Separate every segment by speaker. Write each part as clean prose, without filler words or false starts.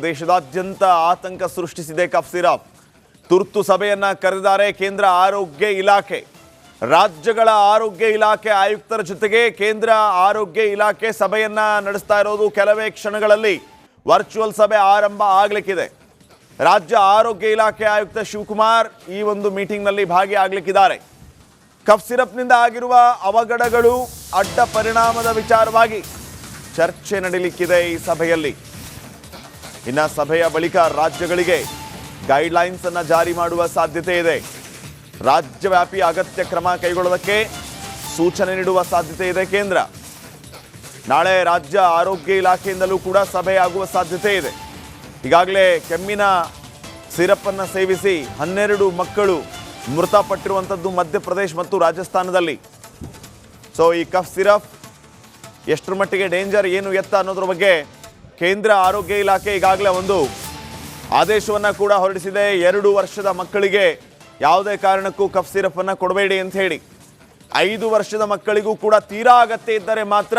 Speaker 1: ದೇಶದಾದ್ಯಂತ ಆತಂಕ ಸೃಷ್ಟಿಸಿದೆ ಕಫ್ ಸಿರಪ್. ತುರ್ತು ಸಭೆಯನ್ನ ಕರೆದಿದ್ದಾರೆ ಕೇಂದ್ರ ಆರೋಗ್ಯ ಇಲಾಖೆ. ರಾಜ್ಯಗಳ ಆರೋಗ್ಯ ಇಲಾಖೆ ಆಯುಕ್ತರ ಜೊತೆಗೆ ಕೇಂದ್ರ ಆರೋಗ್ಯ ಇಲಾಖೆ ಸಭೆಯನ್ನ ನಡೆಸ್ತಾ ಇರೋದು. ಕೆಲವೇ ಕ್ಷಣಗಳಲ್ಲಿ ವರ್ಚುವಲ್ ಸಭೆ ಆರಂಭ ಆಗಲಿಕ್ಕಿದೆ. ರಾಜ್ಯ ಆರೋಗ್ಯ ಇಲಾಖೆ ಆಯುಕ್ತ ಶಿವಕುಮಾರ್ ಈ ಒಂದು ಮೀಟಿಂಗ್ನಲ್ಲಿ ಭಾಗಿಯಾಗಲಿಕ್ಕಿದ್ದಾರೆ. ಕಫ್ ಸಿರಪ್ನಿಂದ ಆಗಿರುವ ಅವಘಡಗಳು, ಅಡ್ಡ ಪರಿಣಾಮದ ವಿಚಾರವಾಗಿ ಚರ್ಚೆ ನಡೆಯಲಿಕ್ಕಿದೆ ಈ ಸಭೆಯಲ್ಲಿ. ಇನ್ನು ಸಭೆಯ ಬಳಿಕ ರಾಜ್ಯಗಳಿಗೆ ಗೈಡ್ಲೈನ್ಸ್ ಅನ್ನು ಜಾರಿ ಮಾಡುವ ಸಾಧ್ಯತೆ ಇದೆ. ರಾಜ್ಯವ್ಯಾಪಿ ಅಗತ್ಯ ಕ್ರಮ ಕೈಗೊಳ್ಳೋದಕ್ಕೆ ಸೂಚನೆ ನೀಡುವ ಸಾಧ್ಯತೆ ಇದೆ ಕೇಂದ್ರ. ನಾಳೆ ರಾಜ್ಯ ಆರೋಗ್ಯ ಇಲಾಖೆಯಿಂದಲೂ ಕೂಡ ಸಭೆ ಆಗುವ ಸಾಧ್ಯತೆ ಇದೆ. ಈಗಾಗಲೇ ಕೆಮ್ಮಿನ ಸಿರಪ್ಪನ್ನು ಸೇವಿಸಿ 12 ಮಕ್ಕಳು ಮೃತಪಟ್ಟಿರುವಂಥದ್ದು ಮಧ್ಯಪ್ರದೇಶ ಮತ್ತು ರಾಜಸ್ಥಾನದಲ್ಲಿ. ಸೊ ಈ ಕಫ್ ಸಿರಪ್ ಎಷ್ಟರ ಮಟ್ಟಿಗೆ ಡೇಂಜರ್, ಏನು ಎತ್ತ ಅನ್ನೋದ್ರ ಬಗ್ಗೆ ಕೇಂದ್ರ ಆರೋಗ್ಯ ಇಲಾಖೆ ಈಗಾಗಲೇ ಒಂದು ಆದೇಶವನ್ನು ಕೂಡ ಹೊರಡಿಸಿದೆ. 2 ವರ್ಷದ ಮಕ್ಕಳಿಗೆ ಯಾವುದೇ ಕಾರಣಕ್ಕೂ ಕಫ್ ಸಿರಪ್ಪನ್ನು ಕೊಡಬೇಡಿ ಅಂತ ಹೇಳಿ. 5 ವರ್ಷದ ಮಕ್ಕಳಿಗೂ ಕೂಡ ತೀರಾ ಅಗತ್ಯ ಇದ್ದರೆ ಮಾತ್ರ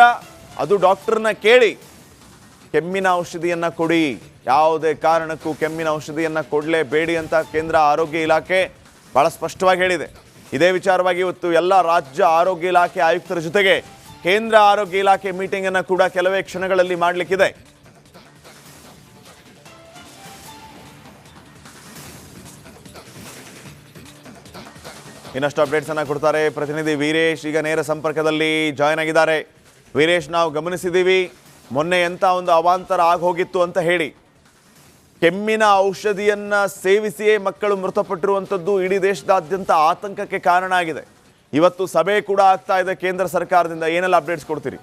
Speaker 1: ಅದು ಡಾಕ್ಟರ್ನ ಕೇಳಿ ಕೆಮ್ಮಿನ ಔಷಧಿಯನ್ನು ಕೊಡಿ. ಯಾವುದೇ ಕಾರಣಕ್ಕೂ ಕೆಮ್ಮಿನ ಔಷಧಿಯನ್ನು ಕೊಡಲೇಬೇಡಿ ಅಂತ ಕೇಂದ್ರ ಆರೋಗ್ಯ ಇಲಾಖೆ ಭಾಳ ಸ್ಪಷ್ಟವಾಗಿ ಹೇಳಿದೆ. ಇದೇ ವಿಚಾರವಾಗಿ ಇವತ್ತು ಎಲ್ಲ ರಾಜ್ಯ ಆರೋಗ್ಯ ಇಲಾಖೆ ಆಯುಕ್ತರ ಜೊತೆಗೆ ಕೇಂದ್ರ ಆರೋಗ್ಯ ಇಲಾಖೆ ಮೀಟಿಂಗನ್ನು ಕೂಡ ಕೆಲವೇ ಕ್ಷಣಗಳಲ್ಲಿ ಮಾಡಲಿಕ್ಕಿದೆ. ಇನ್ನಷ್ಟು ಅಪ್ಡೇಟ್ಸ್ ಅನ್ನು ಕೊಡ್ತಾರೆ ಪ್ರತಿನಿಧಿ ವೀರೇಶ್. ಈಗ ನೇರ ಸಂಪರ್ಕದಲ್ಲಿ ಜಾಯ್ನ್ ಆಗಿದ್ದಾರೆ. ವೀರೇಶ್, ನಾವು ಗಮನಿಸಿದ್ದೀವಿ ಮೊನ್ನೆ ಎಂಥ ಒಂದು ಅವಾಂತರ ಆಗೋಗಿತ್ತು ಅಂತ ಹೇಳಿ. ಕೆಮ್ಮಿನ ಔಷಧಿಯನ್ನು ಸೇವಿಸಿಯೇ ಮಕ್ಕಳು ಮೃತಪಟ್ಟಿರುವಂಥದ್ದು ಇಡೀ ದೇಶದಾದ್ಯಂತ ಆತಂಕಕ್ಕೆ ಕಾರಣ ಆಗಿದೆ. ಇವತ್ತು ಸಭೆ ಕೂಡ ಆಗ್ತಾ ಇದೆ ಕೇಂದ್ರ ಸರ್ಕಾರದಿಂದ. ಏನೆಲ್ಲ ಅಪ್ಡೇಟ್ಸ್ ಕೊಡ್ತೀರಿ?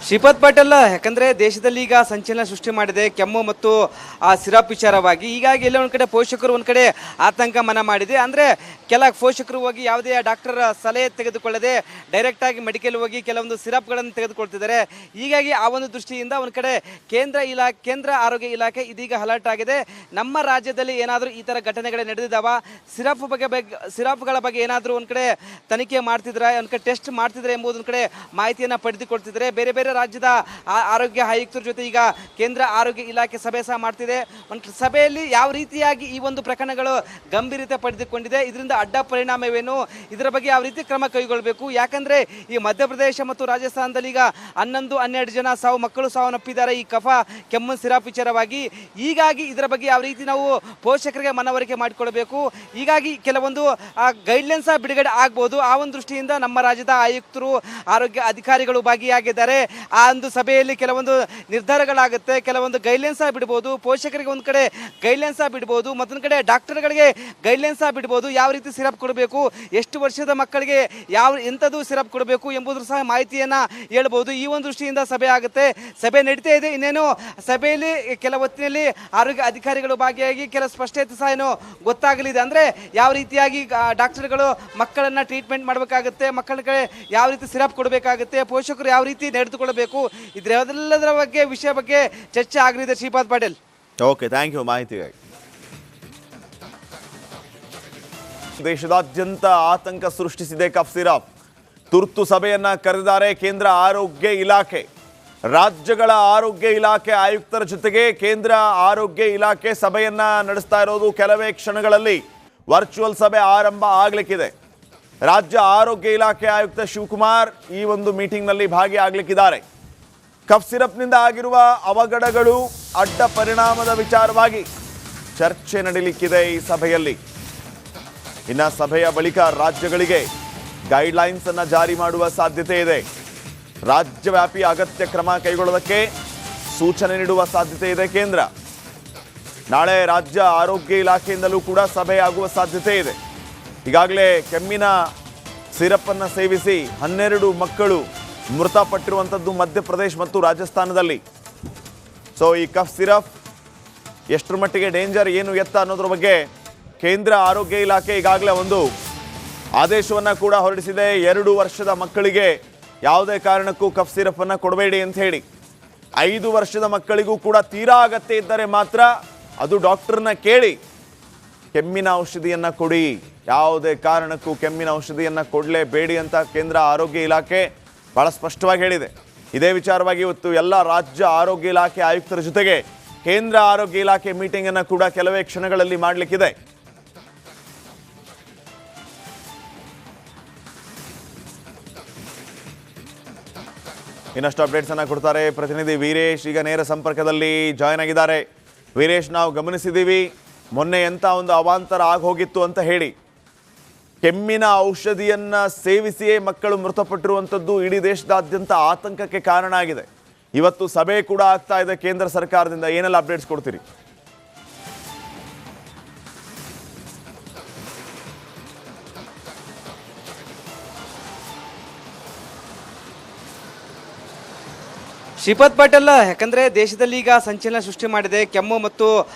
Speaker 2: ಶ್ರೀಪಾದ್ ಪಾಟೀಲ್, ಯಾಕಂದರೆ ದೇಶದಲ್ಲಿ ಈಗ ಸಂಚಲನ ಸೃಷ್ಟಿ ಮಾಡಿದೆ ಕೆಮ್ಮು ಮತ್ತು ಆ ಸಿರಪ್ ವಿಚಾರವಾಗಿ. ಹೀಗಾಗಿ ಎಲ್ಲ ಒಂದು ಕಡೆ ಪೋಷಕರು ಒಂದು ಕಡೆ ಆತಂಕ ಮನ ಮಾಡಿದೆ. ಅಂದರೆ ಕೆಲ ಪೋಷಕರು ಹೋಗಿ ಯಾವುದೇ ಡಾಕ್ಟರ್ ಸಲಹೆ ತೆಗೆದುಕೊಳ್ಳದೆ ಡೈರೆಕ್ಟಾಗಿ ಮೆಡಿಕಲ್ ಹೋಗಿ ಕೆಲವೊಂದು ಸಿರಪ್ಗಳನ್ನು ತೆಗೆದುಕೊಳ್ತಿದ್ದಾರೆ. ಹೀಗಾಗಿ ಆ ಒಂದು ದೃಷ್ಟಿಯಿಂದ ಒಂದು ಕಡೆ ಕೇಂದ್ರ ಆರೋಗ್ಯ ಇಲಾಖೆ ಇದೀಗ ಅಲರ್ಟ್ ಆಗಿದೆ. ನಮ್ಮ ರಾಜ್ಯದಲ್ಲಿ ಏನಾದರೂ ಈ ಥರ ಘಟನೆಗಳು ನಡೆದಿದ್ದಾವ, ಸಿರಪ್ಗಳ ಬಗ್ಗೆ ಏನಾದರೂ ಒಂದು ಕಡೆ ತನಿಖೆ ಮಾಡ್ತಿದ್ರೆ, ಒಂದು ಕಡೆ ಟೆಸ್ಟ್ ಮಾಡ್ತಿದ್ರೆ ಎಂಬುದು ಒಂದು ಕಡೆ ಮಾಹಿತಿಯನ್ನು ಪಡೆದುಕೊಳ್ತಿದ್ದಾರೆ. ಬೇರೆ ಬೇರೆ ರಾಜ್ಯದ ಆರೋಗ್ಯ ಆಯುಕ್ತರ ಜೊತೆ ಈಗ ಕೇಂದ್ರ ಆರೋಗ್ಯ ಇಲಾಖೆ ಸಭೆ ಸಹ ಮಾಡ್ತಿದೆ. ಒಂದು ಸಭೆಯಲ್ಲಿ ಯಾವ ರೀತಿಯಾಗಿ ಈ ಒಂದು ಪ್ರಕರಣಗಳು ಗಂಭೀರತೆ ಪಡೆದುಕೊಂಡಿದೆ, ಇದರಿಂದ ಅಡ್ಡ ಪರಿಣಾಮವೇನು, ಇದರ ಬಗ್ಗೆ ಯಾವ ರೀತಿ ಕ್ರಮ ಕೈಗೊಳ್ಳಬೇಕು. ಯಾಕಂದ್ರೆ ಈ ಮಧ್ಯಪ್ರದೇಶ ಮತ್ತು ರಾಜಸ್ಥಾನದಲ್ಲಿ ಈಗ 11-12 ಜನ ಮಕ್ಕಳು ಸಾವನ್ನಪ್ಪಿದ್ದಾರೆ ಈ ಕೆಮ್ಮು ಸಿರಪ್ ವಿಚಾರವಾಗಿ. ಹೀಗಾಗಿ ಇದರ ಬಗ್ಗೆ ಯಾವ ರೀತಿ ನಾವು ಪೋಷಕರಿಗೆ ಮನವರಿಕೆ ಮಾಡಿಕೊಡಬೇಕು. ಹೀಗಾಗಿ ಕೆಲವೊಂದು ಗೈಡ್ಲೈನ್ಸ್ ಬಿಡುಗಡೆ ಆಗ್ಬೋದು. ಆ ಒಂದು ದೃಷ್ಟಿಯಿಂದ ನಮ್ಮ ರಾಜ್ಯದ ಆಯುಕ್ತರು, ಆರೋಗ್ಯ ಅಧಿಕಾರಿಗಳು ಭಾಗಿಯಾಗಿದ್ದಾರೆ. ಆ ಒಂದು ಸಭೆಯಲ್ಲಿ ಕೆಲವೊಂದು ನಿರ್ಧಾರಗಳಾಗುತ್ತೆ, ಕೆಲವೊಂದು ಗೈಡ್ಲೈನ್ಸ್ ಬಿಡ್ಬೋದು, ಪೋಷಕರಿಗೆ ಒಂದು ಕಡೆ ಗೈಡ್ಲೈನ್ಸ್ ಬಿಡ್ಬೋದು, ಮತ್ತೊಂದು ಕಡೆ ಡಾಕ್ಟರ್ಗಳಿಗೆ ಗೈಡ್ಲೈನ್ಸ್ ಬಿಡ್ಬೋದು. ಯಾವ ರೀತಿ ಸಿರಪ್ ಕೊಡಬೇಕು, ಎಷ್ಟು ವರ್ಷದ ಮಕ್ಕಳಿಗೆ ಎಂಥದ್ದು ಸಿರಪ್ ಕೊಡಬೇಕು ಎಂಬುದ್ರ ಸಹ ಮಾಹಿತಿಯನ್ನು ಹೇಳ್ಬೋದು. ಈ ಒಂದು ದೃಷ್ಟಿಯಿಂದ ಸಭೆ ಆಗುತ್ತೆ, ಸಭೆ ನಡೀತಾ ಇದೆ. ಇನ್ನೇನು ಸಭೆಯಲ್ಲಿ ಕೆಲ ಹೊತ್ತಿನಲ್ಲಿ ಆರೋಗ್ಯ ಅಧಿಕಾರಿಗಳು ಭಾಗಿಯಾಗಿ ಕೆಲ ಸ್ಪಷ್ಟತೆ ಸಹ ಏನು ಗೊತ್ತಾಗಲಿದೆ. ಅಂದರೆ ಯಾವ ರೀತಿಯಾಗಿ ಡಾಕ್ಟರ್ಗಳು ಮಕ್ಕಳನ್ನು ಟ್ರೀಟ್ಮೆಂಟ್ ಮಾಡಬೇಕಾಗುತ್ತೆ, ಮಕ್ಕಳಿಗೆ ಯಾವ ರೀತಿ ಸಿರಪ್ ಕೊಡಬೇಕಾಗುತ್ತೆ, ಪೋಷಕರು ಯಾವ ರೀತಿ ನಡೆದುಕೊಳ್ಳಬೇಕು, ಇದೆಲ್ಲದರ ವಿಷಯ ಬಗ್ಗೆ ಚರ್ಚೆ ಆಗಲಿದೆ. Shripad Patil,
Speaker 1: okay, thank you ಮಾಹಿತಿಗಾಗಿ. ದೇಶದಾದ್ಯಂತ ಆತಂಕ ಸೃಷ್ಟಿಸಿದೆ ಕಫ್ ಸಿರಪ್. ತುರ್ತು ಸಭೆಯನ್ನ ಕರೆದಿದ್ದಾರೆ ಕೇಂದ್ರ ಆರೋಗ್ಯ ಇಲಾಖೆ. ರಾಜ್ಯಗಳ ಆರೋಗ್ಯ ಇಲಾಖೆ ಆಯುಕ್ತರ ಜೊತೆಗೆ ಕೇಂದ್ರ ಆರೋಗ್ಯ ಇಲಾಖೆ ಸಭೆಯನ್ನ ನಡೆಸ್ತಾ ಇರೋದು. ಕೆಲವೇ ಕ್ಷಣಗಳಲ್ಲಿ ವರ್ಚುವಲ್ ಸಭೆ ಆರಂಭ ಆಗಲಿಕ್ಕಿದೆ. ರಾಜ್ಯ ಆರೋಗ್ಯ ಇಲಾಖೆ ಆಯುಕ್ತ ಶಿವಕುಮಾರ್ ಈ ಒಂದು ಮೀಟಿಂಗ್ನಲ್ಲಿ ಭಾಗಿಯಾಗಲಿಕ್ಕಿದ್ದಾರೆ. ಕಫ್ ಸಿರಪ್ನಿಂದ ಆಗಿರುವ ಅವಘಡಗಳು, ಅಡ್ಡ ಪರಿಣಾಮದ ವಿಚಾರವಾಗಿ ಚರ್ಚೆ ನಡೆಯಲಿಕ್ಕಿದೆ ಈ ಸಭೆಯಲ್ಲಿ. ಇನ್ನು ಸಭೆಯ ಬಳಿಕ ರಾಜ್ಯಗಳಿಗೆ ಗೈಡ್ಲೈನ್ಸ್ ಅನ್ನು ಜಾರಿ ಮಾಡುವ ಸಾಧ್ಯತೆ ಇದೆ. ರಾಜ್ಯವ್ಯಾಪಿ ಅಗತ್ಯ ಕ್ರಮ ಕೈಗೊಳ್ಳೋದಕ್ಕೆ ಸೂಚನೆ ನೀಡುವ ಸಾಧ್ಯತೆ ಇದೆ ಕೇಂದ್ರ. ನಾಳೆ ರಾಜ್ಯ ಆರೋಗ್ಯ ಇಲಾಖೆಯಿಂದಲೂ ಕೂಡ ಸಭೆ ಆಗುವ ಸಾಧ್ಯತೆ ಇದೆ. ಈಗಾಗಲೇ ಕೆಮ್ಮಿನ ಸಿರಪ್ಪನ್ನು ಸೇವಿಸಿ 12 ಮಕ್ಕಳು ಮೃತಪಟ್ಟಿರುವಂಥದ್ದು ಮಧ್ಯಪ್ರದೇಶ ಮತ್ತು ರಾಜಸ್ಥಾನದಲ್ಲಿ. ಸೊ ಈ ಕಫ್ ಸಿರಪ್ ಎಷ್ಟರ ಮಟ್ಟಿಗೆ ಡೇಂಜರ್, ಏನು ಎತ್ತ ಅನ್ನೋದ್ರ ಬಗ್ಗೆ ಕೇಂದ್ರ ಆರೋಗ್ಯ ಇಲಾಖೆ ಈಗಾಗಲೇ ಒಂದು ಆದೇಶವನ್ನು ಕೂಡ ಹೊರಡಿಸಿದೆ. 2 ವರ್ಷದ ಮಕ್ಕಳಿಗೆ ಯಾವುದೇ ಕಾರಣಕ್ಕೂ ಕಫ್ ಸಿರಪ್ಪನ್ನು ಕೊಡಬೇಡಿ ಅಂತ ಹೇಳಿ. 5 ವರ್ಷದ ಮಕ್ಕಳಿಗೂ ಕೂಡ ತೀರಾ ಅಗತ್ಯ ಇದ್ದರೆ ಮಾತ್ರ ಅದು ಡಾಕ್ಟರ್ನ ಕೇಳಿ ಕೆಮ್ಮಿನ ಔಷಧಿಯನ್ನು ಕೊಡಿ, ಯಾವುದೇ ಕಾರಣಕ್ಕೂ ಕೆಮ್ಮಿನ ಔಷಧಿಯನ್ನು ಕೊಡಲೇಬೇಡಿ ಅಂತ ಕೇಂದ್ರ ಆರೋಗ್ಯ ಇಲಾಖೆ ಭಾಳ ಸ್ಪಷ್ಟವಾಗಿ ಹೇಳಿದೆ. ಇದೇ ವಿಚಾರವಾಗಿ ಇವತ್ತು ಎಲ್ಲ ರಾಜ್ಯ ಆರೋಗ್ಯ ಇಲಾಖೆ ಆಯುಕ್ತರ ಜೊತೆಗೆ ಕೇಂದ್ರ ಆರೋಗ್ಯ ಇಲಾಖೆ ಮೀಟಿಂಗನ್ನು ಕೂಡ ಕೆಲವೇ ಕ್ಷಣಗಳಲ್ಲಿ ಮಾಡಲಿಕ್ಕಿದೆ. ಇನ್ನಷ್ಟು ಅಪ್ಡೇಟ್ಸ್ ಅನ್ನು ಕೊಡ್ತಾರೆ ಪ್ರತಿನಿಧಿ ವೀರೇಶ್. ಈಗ ನೇರ ಸಂಪರ್ಕದಲ್ಲಿ ಜಾಯ್ನ್ ಆಗಿದ್ದಾರೆ. ವೀರೇಶ್, ನಾವು ಗಮನಿಸಿದ್ದೀವಿ ಮೊನ್ನೆ ಎಂಥ ಒಂದು ಅವಾಂತರ ಆಗೋಗಿತ್ತು ಅಂತ ಹೇಳಿ. ಕೆಮ್ಮಿನ ಔಷಧಿಯನ್ನು ಸೇವಿಸಿಯೇ ಮಕ್ಕಳು ಮೃತಪಟ್ಟಿರುವಂಥದ್ದು ಇಡೀ ದೇಶದಾದ್ಯಂತ ಆತಂಕಕ್ಕೆ ಕಾರಣ ಆಗಿದೆ. ಇವತ್ತು ಸಭೆ ಕೂಡ ಆಗ್ತಾ ಇದೆ ಕೇಂದ್ರ ಸರ್ಕಾರದಿಂದ. ಏನೆಲ್ಲ ಅಪ್ಡೇಟ್ಸ್ ಕೊಡ್ತೀರಿ?
Speaker 2: ಶ್ರೀಪಾದ್ ಪಾಟೀಲ್, ಯಾಕಂದರೆ ದೇಶದಲ್ಲಿ ಈಗ ಸಂಚಲನ ಸೃಷ್ಟಿ ಮಾಡಿದೆ ಕೆಮ್ಮು ಮತ್ತು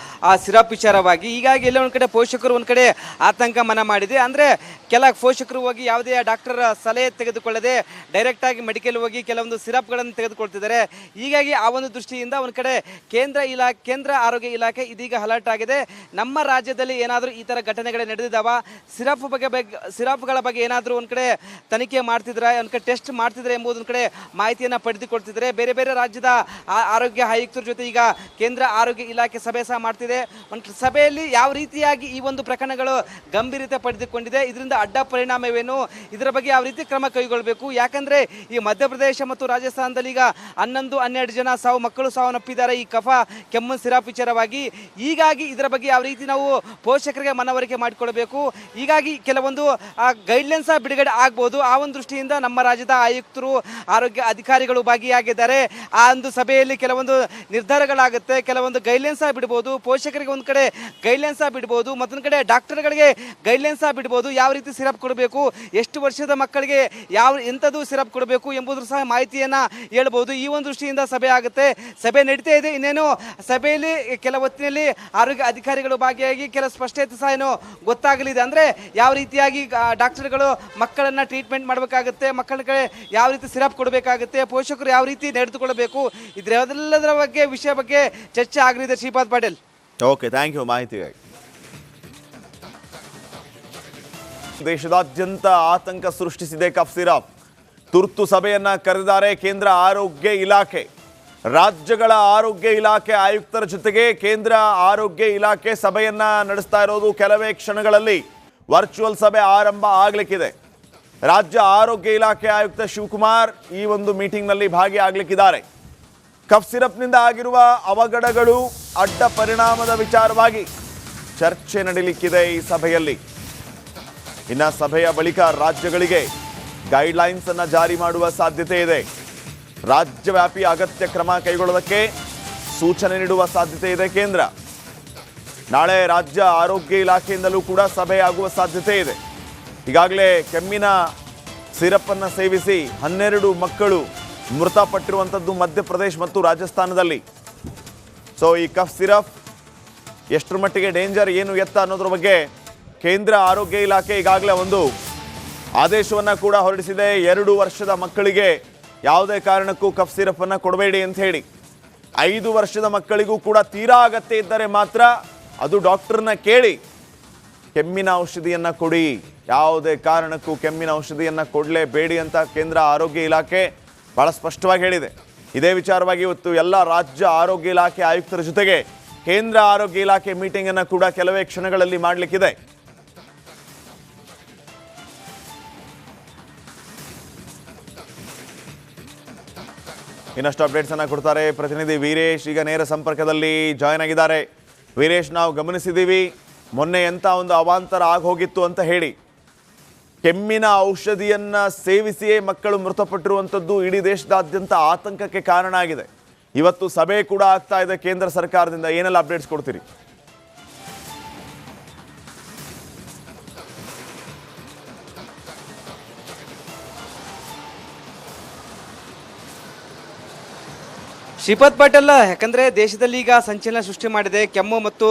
Speaker 2: ಆ ಸಿರಪ್ ವಿಚಾರವಾಗಿ. ಹೀಗಾಗಿ ಎಲ್ಲ ಒಂದು ಕಡೆ ಪೋಷಕರು ಒಂದು ಕಡೆ ಆತಂಕ ಮನ ಮಾಡಿದೆ. ಅಂದರೆ ಕೆಲ ಪೋಷಕರು ಹೋಗಿ ಯಾವುದೇ ಡಾಕ್ಟರ್ ಸಲಹೆ ತೆಗೆದುಕೊಳ್ಳದೆ ಡೈರೆಕ್ಟಾಗಿ ಮೆಡಿಕಲ್ ಹೋಗಿ ಕೆಲವೊಂದು ಸಿರಪ್ಗಳನ್ನು ತೆಗೆದುಕೊಳ್ತಿದ್ದಾರೆ. ಹೀಗಾಗಿ ಆ ಒಂದು ದೃಷ್ಟಿಯಿಂದ ಒಂದು ಕಡೆ ಕೇಂದ್ರ ಆರೋಗ್ಯ ಇಲಾಖೆ ಇದೀಗ ಅಲರ್ಟ್ ಆಗಿದೆ. ನಮ್ಮ ರಾಜ್ಯದಲ್ಲಿ ಏನಾದರೂ ಈ ಥರ ಘಟನೆಗಳು ನಡೆದಿದ್ದಾವ, ಸಿರಪ್ಗಳ ಬಗ್ಗೆ ಏನಾದರೂ ಒಂದು ಕಡೆ ತನಿಖೆ ಮಾಡ್ತಿದ್ರೆ, ಒಂದು ಕಡೆ ಟೆಸ್ಟ್ ಮಾಡ್ತಿದ್ರೆ ಎಂಬುದು ಒಂದು ಕಡೆ ಮಾಹಿತಿಯನ್ನು ಪಡೆದುಕೊಳ್ತಿದ್ದಾರೆ. ಬೇರೆ ಬೇರೆ ರಾಜ್ಯದ ಆರೋಗ್ಯ ಆಯುಕ್ತರ ಜೊತೆ ಈಗ ಕೇಂದ್ರ ಆರೋಗ್ಯ ಇಲಾಖೆ ಸಭೆ ಸಹ ಮಾಡ್ತಿದೆ. ಒಂದು ಸಭೆಯಲ್ಲಿ ಯಾವ ರೀತಿಯಾಗಿ ಈ ಒಂದು ಪ್ರಕರಣಗಳು ಗಂಭೀರತೆ ಪಡೆದುಕೊಂಡಿದೆ, ಇದರಿಂದ ಅಡ್ಡ ಪರಿಣಾಮವೇನು, ಇದರ ಬಗ್ಗೆ ಯಾವ ರೀತಿ ಕ್ರಮ ಕೈಗೊಳ್ಳಬೇಕು. ಯಾಕಂದ್ರೆ ಈ ಮಧ್ಯಪ್ರದೇಶ ಮತ್ತು ರಾಜಸ್ಥಾನದಲ್ಲಿ ಈಗ 11-12 ಜನ ಮಕ್ಕಳು ಸಾವನ್ನಪ್ಪಿದ್ದಾರೆ ಈ ಕೆಮ್ಮು ಸಿರಪ್ ವಿಚಾರವಾಗಿ. ಹೀಗಾಗಿ ಇದರ ಬಗ್ಗೆ ಯಾವ ರೀತಿ ನಾವು ಪೋಷಕರಿಗೆ ಮನವರಿಕೆ ಮಾಡಿಕೊಳ್ಬೇಕು. ಹೀಗಾಗಿ ಕೆಲವೊಂದು ಗೈಡ್ಲೈನ್ಸ್ ಬಿಡುಗಡೆ ಆಗ್ಬೋದು. ಆ ಒಂದು ದೃಷ್ಟಿಯಿಂದ ನಮ್ಮ ರಾಜ್ಯದ ಆಯುಕ್ತರು, ಆರೋಗ್ಯ ಅಧಿಕಾರಿಗಳು ಭಾಗಿಯಾಗಿದ್ದಾರೆ. ಆ ಒಂದು ಸಭೆಯಲ್ಲಿ ಕೆಲವೊಂದು ನಿರ್ಧಾರಗಳಾಗುತ್ತೆ, ಕೆಲವೊಂದು ಗೈಡ್ಲೈನ್ಸ್ ಬಿಡ್ಬೋದು, ಪೋಷಕರಿಗೆ ಒಂದು ಕಡೆ ಗೈಡ್ಲೈನ್ಸ್ ಬಿಡ್ಬೋದು, ಮತ್ತೊಂದು ಕಡೆ ಡಾಕ್ಟರ್ಗಳಿಗೆ ಗೈಡ್ಲೈನ್ಸ್ ಬಿಡ್ಬೋದು. ಯಾವ ರೀತಿ ಸಿರಪ್ ಕೊಡಬೇಕು, ಎಷ್ಟು ವರ್ಷದ ಮಕ್ಕಳಿಗೆ ಎಂಥದ್ದು ಸಿರಪ್ ಕೊಡಬೇಕು ಎಂಬುದ್ರ ಸಹ ಮಾಹಿತಿಯನ್ನು ಹೇಳ್ಬೋದು. ಈ ಒಂದು ದೃಷ್ಟಿಯಿಂದ ಸಭೆ ಆಗುತ್ತೆ, ಸಭೆ ನಡೀತಾ ಇದೆ. ಇನ್ನೇನು ಸಭೆಯಲ್ಲಿ ಕೆಲ ಹೊತ್ತಿನಲ್ಲಿ ಆರೋಗ್ಯ ಅಧಿಕಾರಿಗಳು ಭಾಗಿಯಾಗಿ ಕೆಲ ಸ್ಪಷ್ಟತೆ ಸಹ ಏನೋ ಗೊತ್ತಾಗಲಿದೆ. ಅಂದರೆ ಯಾವ ರೀತಿಯಾಗಿ ಡಾಕ್ಟರ್ಗಳು ಮಕ್ಕಳನ್ನು ಟ್ರೀಟ್ಮೆಂಟ್ ಮಾಡಬೇಕಾಗುತ್ತೆ, ಮಕ್ಕಳಿಗೆ ಯಾವ ರೀತಿ ಸಿರಪ್ ಕೊಡಬೇಕಾಗುತ್ತೆ, ಪೋಷಕರು ಯಾವ ರೀತಿ ನಡೆದುಕೊಳ್ಳಬೇಕು, ಇದೆಲ್ಲದರ ವಿಷಯ ಬಗ್ಗೆ ಚರ್ಚೆ ಆಗಲಿದೆ. Shripad Patil,
Speaker 1: okay, thank you ಮಾಹಿತಿಗಾಗಿ. ದೇಶದಾದ್ಯಂತ ಆತಂಕ ಸೃಷ್ಟಿಸಿದೆ ಕಫ್ ಸಿರಪ್. ತುರ್ತು ಸಭೆಯನ್ನ ಕರೆದಿದ್ದಾರೆ ಕೇಂದ್ರ ಆರೋಗ್ಯ ಇಲಾಖೆ. ರಾಜ್ಯಗಳ ಆರೋಗ್ಯ ಇಲಾಖೆ ಆಯುಕ್ತರ ಜೊತೆಗೆ ಕೇಂದ್ರ ಆರೋಗ್ಯ ಇಲಾಖೆ ಸಭೆಯನ್ನ ನಡೆಸ್ತಾ ಇರೋದು ಕೆಲವೇ ಕ್ಷಣಗಳಲ್ಲಿ ವರ್ಚುವಲ್ ಸಭೆ ಆರಂಭ ಆಗ್ಲಿಕ್ಕಿದೆ. ರಾಜ್ಯ ಆರೋಗ್ಯ ಇಲಾಖೆ ಆಯುಕ್ತ ಶಿವಕುಮಾರ್ ಈ ಒಂದು ಮೀಟಿಂಗ್ನಲ್ಲಿ ಭಾಗಿಯಾಗಲಿಕ್ಕಿದ್ದಾರೆ. ಕಫ್ ಸಿರಪ್ನಿಂದ ಆಗಿರುವ ಅವಘಡಗಳು, ಅಡ್ಡ ಪರಿಣಾಮದ ವಿಚಾರವಾಗಿ ಚರ್ಚೆ ನಡೆಯಲಿಕ್ಕಿದೆ ಈ ಸಭೆಯಲ್ಲಿ. ಇನ್ನು ಸಭೆಯ ಬಳಿಕ ರಾಜ್ಯಗಳಿಗೆ ಗೈಡ್ಲೈನ್ಸ್ ಅನ್ನು ಜಾರಿ ಮಾಡುವ ಸಾಧ್ಯತೆ ಇದೆ. ರಾಜ್ಯವ್ಯಾಪಿ ಅಗತ್ಯ ಕ್ರಮ ಕೈಗೊಳ್ಳೋದಕ್ಕೆ ಸೂಚನೆ ನೀಡುವ ಸಾಧ್ಯತೆ ಇದೆ ಕೇಂದ್ರ. ನಾಳೆ ರಾಜ್ಯ ಆರೋಗ್ಯ ಇಲಾಖೆಯಿಂದಲೂ ಕೂಡ ಸಭೆ ಆಗುವ ಸಾಧ್ಯತೆ ಇದೆ. ಈಗಾಗಲೇ ಕೆಮ್ಮಿನ ಸಿರಪ್ಪನ್ನು ಸೇವಿಸಿ 12 ಮಕ್ಕಳು ಮೃತಪಟ್ಟಿರುವಂಥದ್ದು ಮಧ್ಯಪ್ರದೇಶ ಮತ್ತು ರಾಜಸ್ಥಾನದಲ್ಲಿ. ಸೊ ಈ ಕಫ್ ಸಿರಪ್ ಎಷ್ಟರ ಮಟ್ಟಿಗೆ ಡೇಂಜರ್, ಏನು ಎತ್ತ ಅನ್ನೋದ್ರ ಬಗ್ಗೆ ಕೇಂದ್ರ ಆರೋಗ್ಯ ಇಲಾಖೆ ಈಗಾಗಲೇ ಒಂದು ಆದೇಶವನ್ನು ಕೂಡ ಹೊರಡಿಸಿದೆ. 2 ವರ್ಷದ ಮಕ್ಕಳಿಗೆ ಯಾವುದೇ ಕಾರಣಕ್ಕೂ ಕಫ್ ಸಿರಪ್ಪನ್ನು ಕೊಡಬೇಡಿ ಅಂತ ಹೇಳಿ. 5 ವರ್ಷದ ಮಕ್ಕಳಿಗೂ ಕೂಡ ತೀರಾ ಅಗತ್ಯ ಇದ್ದರೆ ಮಾತ್ರ ಅದು ಡಾಕ್ಟರ್ನ ಕೇಳಿ ಕೆಮ್ಮಿನ ಔಷಧಿಯನ್ನು ಕೊಡಿ, ಯಾವುದೇ ಕಾರಣಕ್ಕೂ ಕೆಮ್ಮಿನ ಔಷಧಿಯನ್ನು ಕೊಡಲೇಬೇಡಿ ಅಂತ ಕೇಂದ್ರ ಆರೋಗ್ಯ ಇಲಾಖೆ ಭಾಳ ಸ್ಪಷ್ಟವಾಗಿ ಹೇಳಿದೆ. ಇದೇ ವಿಚಾರವಾಗಿ ಇವತ್ತು ಎಲ್ಲ ರಾಜ್ಯ ಆರೋಗ್ಯ ಇಲಾಖೆ ಆಯುಕ್ತರ ಜೊತೆಗೆ ಕೇಂದ್ರ ಆರೋಗ್ಯ ಇಲಾಖೆ ಮೀಟಿಂಗನ್ನು ಕೂಡ ಕೆಲವೇ ಕ್ಷಣಗಳಲ್ಲಿ ಮಾಡಲಿಕ್ಕಿದೆ. ಇನ್ನಷ್ಟು ಅಪ್ಡೇಟ್ಸ್ ಅನ್ನು ಕೊಡ್ತಾರೆ ಪ್ರತಿನಿಧಿ ವೀರೇಶ್. ಈಗ ನೇರ ಸಂಪರ್ಕದಲ್ಲಿ ಜಾಯ್ನ್ ಆಗಿದ್ದಾರೆ. ವೀರೇಶ್, ನಾವು ಗಮನಿಸಿದ್ದೀವಿ ಮೊನ್ನೆ ಎಂಥ ಒಂದು ಅವಾಂತರ ಆಗೋಗಿತ್ತು ಅಂತ ಹೇಳಿ. ಕೆಮ್ಮಿನ ಔಷಧಿಯನ್ನು ಸೇವಿಸಿಯೇ ಮಕ್ಕಳು ಮೃತಪಟ್ಟಿರುವಂಥದ್ದು ಇಡೀ ದೇಶದಾದ್ಯಂತ ಆತಂಕಕ್ಕೆ ಕಾರಣ ಆಗಿದೆ. ಇವತ್ತು ಸಭೆ ಕೂಡ ಆಗ್ತಾ ಇದೆ ಕೇಂದ್ರ ಸರ್ಕಾರದಿಂದ. ಏನೆಲ್ಲ ಅಪ್ಡೇಟ್ಸ್ ಕೊಡ್ತೀರಿ?
Speaker 2: ಶ್ರೀಪಾದ್ ಪಾಟೀಲ್, ಯಾಕಂದರೆ ದೇಶದಲ್ಲಿ ಈಗ ಸಂಚಲನ ಸೃಷ್ಟಿ ಮಾಡಿದೆ ಕೆಮ್ಮು ಮತ್ತು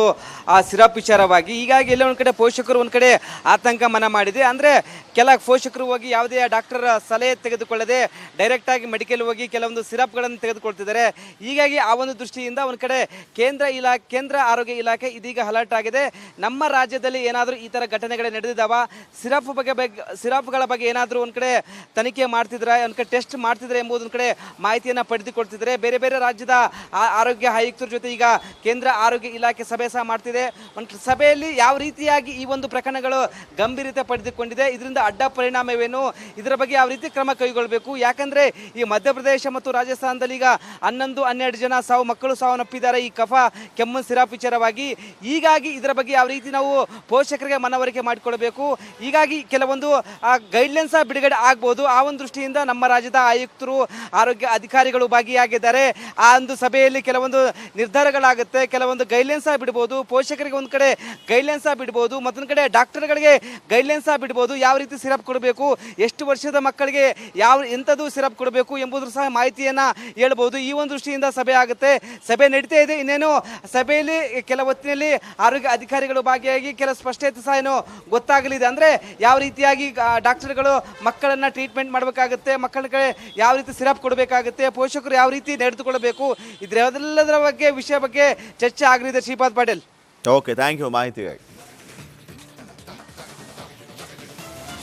Speaker 2: ಆ ಸಿರಪ್ ವಿಚಾರವಾಗಿ. ಹೀಗಾಗಿ ಎಲ್ಲ ಒಂದು ಕಡೆ ಪೋಷಕರು ಒಂದು ಕಡೆ ಆತಂಕ ಮನ ಮಾಡಿದೆ. ಅಂದರೆ ಕೆಲ ಪೋಷಕರು ಹೋಗಿ ಯಾವುದೇ ಡಾಕ್ಟರ್ ಸಲಹೆ ತೆಗೆದುಕೊಳ್ಳದೆ ಡೈರೆಕ್ಟಾಗಿ ಮೆಡಿಕಲ್ ಹೋಗಿ ಕೆಲವೊಂದು ಸಿರಪ್ಗಳನ್ನು ತೆಗೆದುಕೊಳ್ತಿದ್ದಾರೆ. ಹೀಗಾಗಿ ಆ ಒಂದು ದೃಷ್ಟಿಯಿಂದ ಒಂದು ಕಡೆ ಕೇಂದ್ರ ಆರೋಗ್ಯ ಇಲಾಖೆ ಇದೀಗ ಅಲರ್ಟ್ ಆಗಿದೆ. ನಮ್ಮ ರಾಜ್ಯದಲ್ಲಿ ಏನಾದರೂ ಈ ಥರ ಘಟನೆಗಳು ನಡೆದಿದ್ದಾವ, ಸಿರಪ್ಗಳ ಬಗ್ಗೆ ಏನಾದರೂ ಒಂದು ಕಡೆ ತನಿಖೆ ಮಾಡ್ತಿದ್ರೆ, ಒಂದು ಕಡೆ ಟೆಸ್ಟ್ ಮಾಡ್ತಿದ್ರೆ ಎಂಬುದು ಒಂದು ಕಡೆ ಮಾಹಿತಿಯನ್ನು ಪಡೆದುಕೊಳ್ತಿದ್ದಾರೆ. ಬೇರೆ ಬೇರೆ ರಾಜ್ಯದ ಆರೋಗ್ಯ ಆಯುಕ್ತರ ಜೊತೆ ಈಗ ಕೇಂದ್ರ ಆರೋಗ್ಯ ಇಲಾಖೆ ಸಭೆ ಸಹ ಮಾಡ್ತಿದೆ. ಒಂದು ಸಭೆಯಲ್ಲಿ ಯಾವ ರೀತಿಯಾಗಿ ಈ ಒಂದು ಪ್ರಕರಣಗಳು ಗಂಭೀರತೆ ಪಡೆದುಕೊಂಡಿದೆ, ಇದರಿಂದ ಅಡ್ಡ ಪರಿಣಾಮವೇನು, ಇದರ ಬಗ್ಗೆ ಯಾವ ರೀತಿ ಕ್ರಮ ಕೈಗೊಳ್ಳಬೇಕು. ಯಾಕಂದ್ರೆ ಈ ಮಧ್ಯಪ್ರದೇಶ ಮತ್ತು ರಾಜಸ್ಥಾನದಲ್ಲಿ ಈಗ 11-12 ಜನ ಮಕ್ಕಳು ಸಾವನ್ನಪ್ಪಿದ್ದಾರೆ ಈ ಕಫ ಕೆಮ್ಮು ಸಿರಪ್ ವಿಚಾರವಾಗಿ. ಹೀಗಾಗಿ ಇದರ ಬಗ್ಗೆ ಯಾವ ರೀತಿ ನಾವು ಪೋಷಕರಿಗೆ ಮನವರಿಕೆ ಮಾಡಿಕೊಳ್ಬೇಕು. ಹೀಗಾಗಿ ಕೆಲವೊಂದು ಗೈಡ್ಲೈನ್ಸ್ ಬಿಡುಗಡೆ ಆಗ್ಬೋದು. ಆ ಒಂದು ದೃಷ್ಟಿಯಿಂದ ನಮ್ಮ ರಾಜ್ಯದ ಆಯುಕ್ತರು, ಆರೋಗ್ಯ ಅಧಿಕಾರಿಗಳು ಭಾಗಿಯಾಗಿದ್ದಾರೆ. ಆ ಒಂದು ಸಭೆಯಲ್ಲಿ ಕೆಲವೊಂದು ನಿರ್ಧಾರಗಳಾಗುತ್ತೆ, ಕೆಲವೊಂದು ಗೈಡ್ಲೈನ್ಸ್ ಬಿಡ್ಬೋದು, ಪೋಷಕರಿಗೆ ಒಂದು ಕಡೆ ಗೈಡ್ಲೈನ್ಸ್ ಬಿಡ್ಬೋದು, ಮತ್ತೊಂದು ಕಡೆ ಡಾಕ್ಟರ್ಗಳಿಗೆ ಗೈಡ್ಲೈನ್ಸ್ ಬಿಡ್ಬೋದು. ಯಾವ ರೀತಿ ಸಿರಪ್ ಕೊಡಬೇಕು, ಎಷ್ಟು ವರ್ಷದ ಮಕ್ಕಳಿಗೆ ಎಂಥದ್ದು ಸಿರಪ್ ಕೊಡಬೇಕು ಎಂಬುದ್ರ ಸಹ ಮಾಹಿತಿಯನ್ನು ಹೇಳ್ಬೋದು. ಈ ಒಂದು ದೃಷ್ಟಿಯಿಂದ ಸಭೆ ಆಗುತ್ತೆ, ಸಭೆ ನಡೀತಾ ಇದೆ. ಇನ್ನೇನು ಸಭೆಯಲ್ಲಿ ಕೆಲ ಹೊತ್ತಿನಲ್ಲಿ ಆರೋಗ್ಯ ಅಧಿಕಾರಿಗಳು ಭಾಗಿಯಾಗಿ ಕೆಲ ಸ್ಪಷ್ಟತೆ ಸಹ ಏನೋ ಗೊತ್ತಾಗಲಿದೆ. ಅಂದರೆ ಯಾವ ರೀತಿಯಾಗಿ ಡಾಕ್ಟರ್ಗಳು ಮಕ್ಕಳನ್ನು ಟ್ರೀಟ್ಮೆಂಟ್ ಮಾಡಬೇಕಾಗುತ್ತೆ, ಮಕ್ಕಳಿಗೆ ಯಾವ ರೀತಿ ಸಿರಪ್ ಕೊಡಬೇಕಾಗುತ್ತೆ, ಪೋಷಕರು ಯಾವ ರೀತಿ ನಡೆದುಕೊಳ್ಳಬೇಕು, ಇದೆಲ್ಲದರ ವಿಷಯ ಬಗ್ಗೆ ಚರ್ಚೆ ಆಗಲಿದೆ. Shripad Patil,
Speaker 1: okay, thank you ಮಾಹಿತಿಗಾಗಿ.